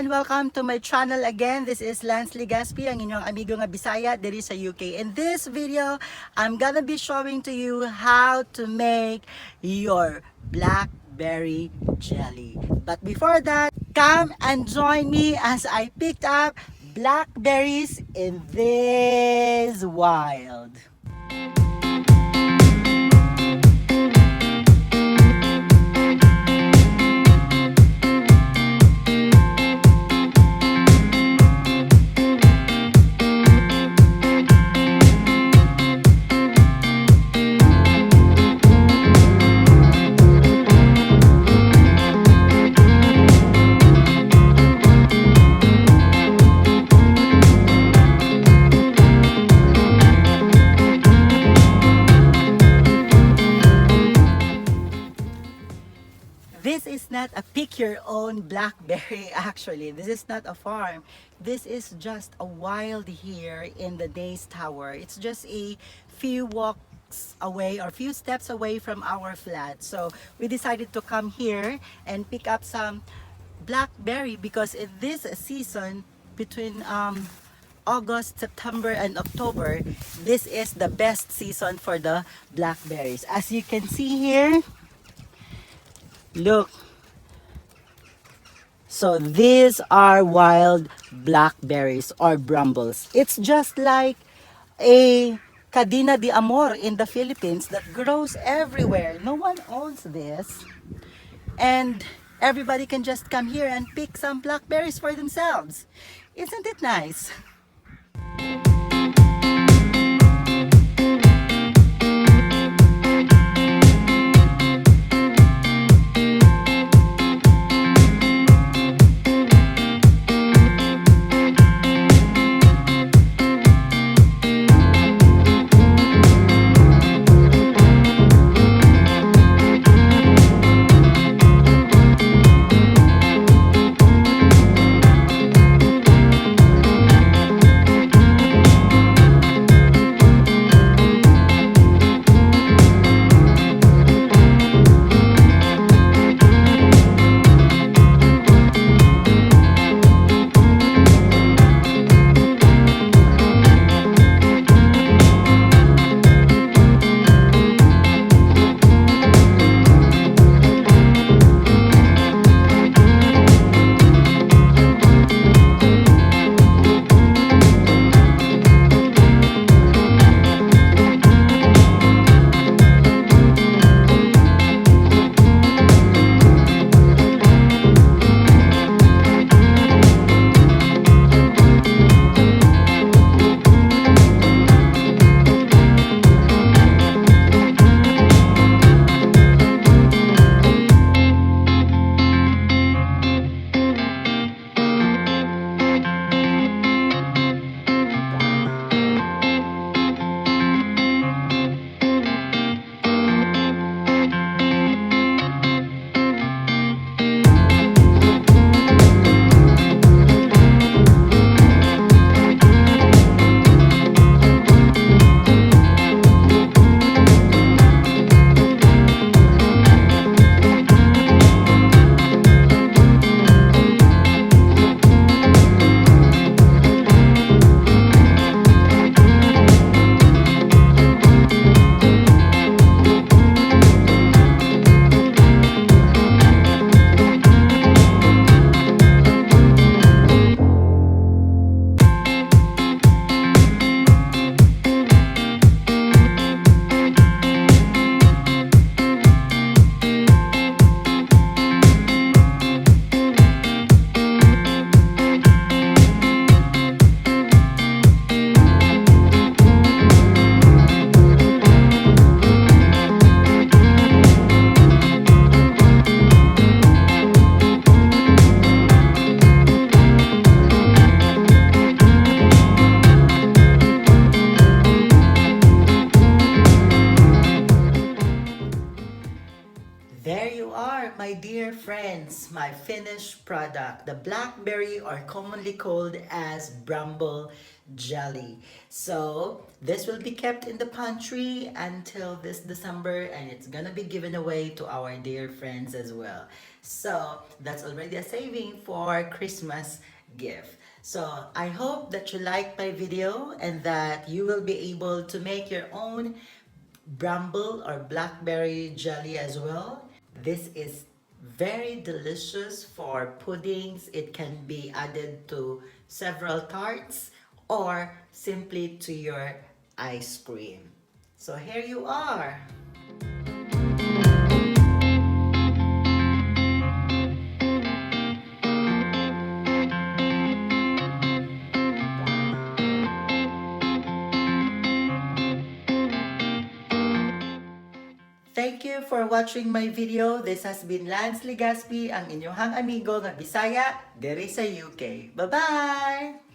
everyone! Welcome to my channel again. This is Lance Ligaspi, ang inyong amigo nga Bisaya diri sa UK. In this video, I'm gonna be showing to you how to make your Blackberry Jelly. But before that, come and join me as I picked up blackberries in this wild. This is not a pick your own blackberry actually. This is not a farm. This is just a wild here in the Days Tower. It's just a few walks away or few steps away from our flat. So we decided to come here and pick up some blackberry because in this season between August, September, and October, this is the best season for the blackberries. As you can see here, look. So these are wild blackberries or brambles. It's just like a cadena de amor in the Philippines that grows everywhere. No one owns this. And everybody can just come here and pick some blackberries for themselves. Isn't it nice? There you are, my dear friends, my finished product, the blackberry or commonly called as bramble Jelly. So this will be kept in the pantry until this December, and it's gonna be given away to our dear friends as well. So that's already a saving for Christmas gift. So I hope that you liked my video and that you will be able to make your own bramble or blackberry jelly as well. This is very delicious for puddings. It can be added to several tarts or simply to your ice cream. So here you are. Thank you for watching my video. This has been Lance Legaspi, ang inyong amigo na Bisaya, dere sa UK. Bye-bye!